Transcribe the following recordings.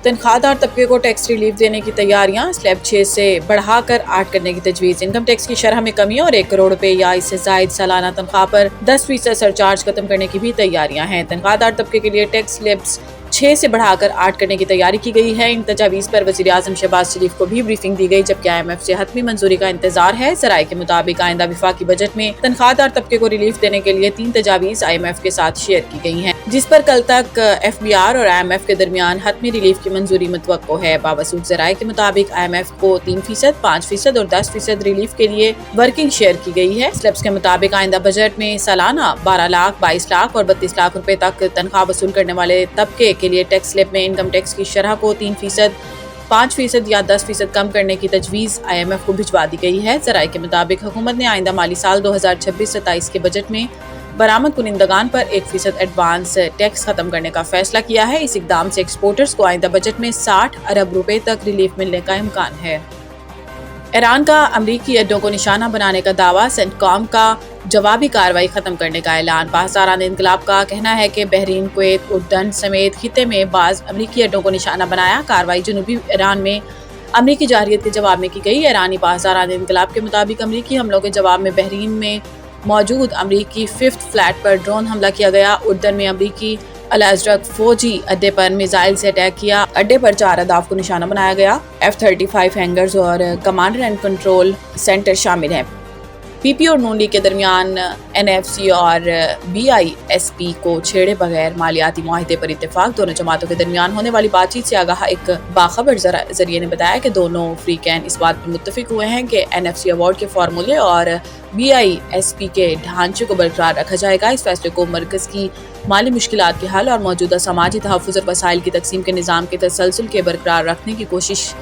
तनख्वाहदार तबके को tax relief देने की तैयारियां, स्लैब 6 से बढ़ाकर 8 करने की तजवीज़। इनकम टैक्स की शरह में कमी और 1 करोड़ रुपए या इससे जायद सालाना तनख्वाह पर 10% सरचार्ज खत्म करने की भी तैयारियां हैं। तनख्वाहदार तबके के लिए टैक्स स्लैब्स 6 से बढ़ाकर 8 करने की तैयारी की गई है। इन तजावीज़ पर वज़ीर आज़म शहबाज शरीफ को भी ब्रीफिंग दी गई, जबकि IMF से हतमी मंजूरी का इंतजार है। ज़राए के मुताबिक आइंदा वफाकी बजट में तनख्वाहदार तबके को रिलीफ देने के लिए 3 तजावीज़ IMF के साथ शेयर की गई हैं, जिस पर कल तक FBR और IMF के दरमियान हतमी रिलीफ की मंजूरी मुतवक्को है। बावसूख ज़राए के मुताबिक IMF को 3%, 5% और 10% रिलीफ के लिए वर्किंग शेयर की गई है। स्लैब्स के मुताबिक आइंदा बजट में सालाना 12 लाख, 22 लाख और 32 लाख रुपए तक तनख्वाह वसूल करने वाले तबके के लिए टैक्स स्लैब में इनकम टैक्स की शरह को 3%, 5% या 10% कम करने की तजवीज़ IMF को भिजवा दी गई है। ज़राए के मुताबिक हुकूमत ने आइंदा माली साल 2026-27 के बजट में बरामद कुनिंदगान पर 1% एडवांस टैक्स खत्म करने का फैसला किया है। इस इकदाम से एक्सपोर्टर्स को आइंदा बजट में 60 अरब रुपए तक रिलीफ मिलने का इम्कान है। ईरान का अमरीकी अड्डों को निशाना बनाने का दावा, सेंटकॉम का जवाबी कार्रवाई खत्म करने का ऐलान। पाकिस्तान इनकलाब का कहना है कि बहरीन, कुवैत, उर्दन समेत खिते में बाज अमरीकी अड्डों को निशाना बनाया। कार्रवाई जनूबी ईरान में अमरीकी जारहियत के जवाब में की गई। ईरानी पाकिस्तान इनकलाब के मुताबिक अमरीकी हमलों के जवाब में बहरीन में मौजूद अमरीकी 5th फ्लैट पर ड्रोन हमला किया गया। उर्दन में अमरीकी अल-अज़रक फौजी अड्डे पर मिसाइल से अटैक किया। अड्डे पर 4 अहदाफ को निशाना बनाया गया। F-35 हैंगर्स और कमांड एंड कंट्रोल सेंटर शामिल हैं। PP और नून लीग के दरमियान NFC और BISP को छेड़े बगैर मालियाती मुआहिदे पर इत्तेफाक। दोनों जमातों के दरमियान होने वाली बातचीत से आगाह एक बाखबर जरिए ने बताया कि दोनों फ्रीकैन इस बात पर मुत्तफिक हुए हैं कि NFC अवार्ड के फार्मूले और BISP के ढांचे को बरकरार रखा जाएगा। इस फैसले को मरकज़ की माली मुश्किलात के हल और मौजूदा समाजी तहफ़्फ़ुज़ और वसाइल की तकसीम के निज़ाम के तसलसल के बरकरार रखने की कोशिश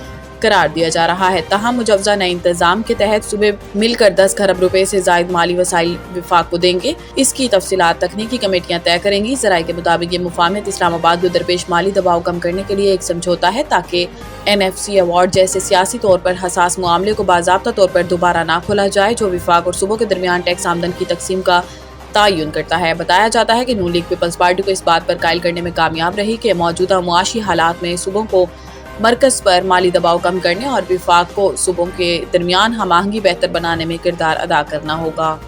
करार दिया जा रहा है। तहम मुजवज़ा नए इंतज़ाम के तहत सूबे मिलकर 10 खरब रुपए से ज़ायद माली वसाइल वफाक को देंगे। इसकी तफसीलात तकनीकी कमेटियाँ तय करेंगी। ज़राए के मुताबिक ये मुफाहमत इस्लामाबाद को दरपेश माली दबाव कम करने के लिए एक समझौता है, ताकि NFC अवार्ड जैसे सियासी तौर पर हसास मामले को बाज़ाब्ता तौर पर दोबारा ना खोला जाए, जो वफाक और सूबों के दरमियान टैक्स आमदन की तकसीम का तयन करता है। बताया जाता है कि नून लीग पीपल्स पार्टी को इस बात पर कायल करने में कामयाब रही कि मौजूदा मुआशी हालात में सूबों को मरकज़ पर माली दबाव कम करने और वफाक को सूबों के दरमियान हम आहंगी बेहतर बनाने में किरदार अदा करना होगा।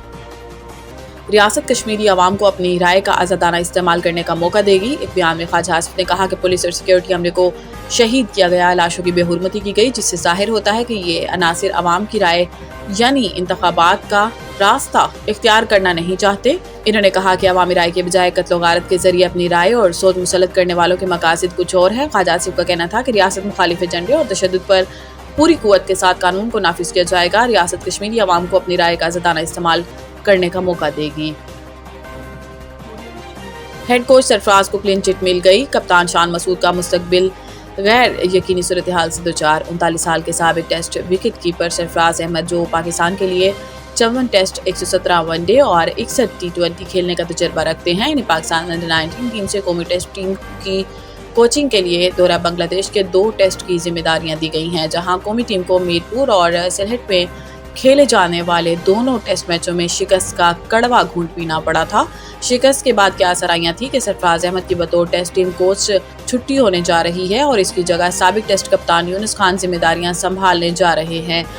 रियासत कश्मीरी अवाम को अपनी राय का आज़ादाना इस्तेमाल करने का मौका देगी। एक बयान में ख्वाजा आसिफ ने कहा कि पुलिस और सिक्योरिटी अमले को शहीद किया गया, लाशों की बेहुरमती की गई, जिससे ज़ाहिर होता है कि ये अनासिर अवाम की राय यानी इंतखाबात का रास्ता इख्तियार करना नहीं चाहते। इन्होंने कहा कि अवामी राय के बजाय कत्ल गारत के जरिए अपनी राय और सोच मुसलत करने वालों के मकासद कुछ और है। ख्वाजा आसिफ का कहना था कि रियासत मुखालिफ एजेंडे और तशद्दुद पर पूरी कुव्वत के साथ कानून को नाफिज किया जाएगा। रियासत कश्मीरी अवाम को अपनी राय का आज़ादाना इस्तेमाल करने का मौका देगी। हेड कोच सरफराज को क्लीन चिट मिल गई। कप्तान शान मसूद का मुस्तकबिल गैर यकीनी सूरत हाल से दोचार। 39 साल के साबिक test wicket keeper Sarfaraz Ahmed, जो पाकिस्तान के लिए 54 टेस्ट, 117 वनडे और 61 T20 खेलने का तजर्बा रखते हैं, इन्हें पाकिस्तान अंडर-19 टीम से कौमी टेस्ट टीम की कोचिंग के लिए दौरा बांग्लादेश के 2 टेस्ट की जिम्मेदारियां दी गई हैं, जहां कौमी टीम को मीरपुर और सिलहट में खेले जाने वाले दोनों टेस्ट मैचों में शिकस्त का कड़वा घूंट पीना पड़ा था। शिकस्त के बाद क्या सराहियां थी कि सरफराज अहमद की बतौर टेस्ट टीम कोच छुट्टी होने जा रही है और इसकी जगह साबिक टेस्ट कप्तान यूनुस खान जिम्मेदारियां संभालने जा रहे हैं।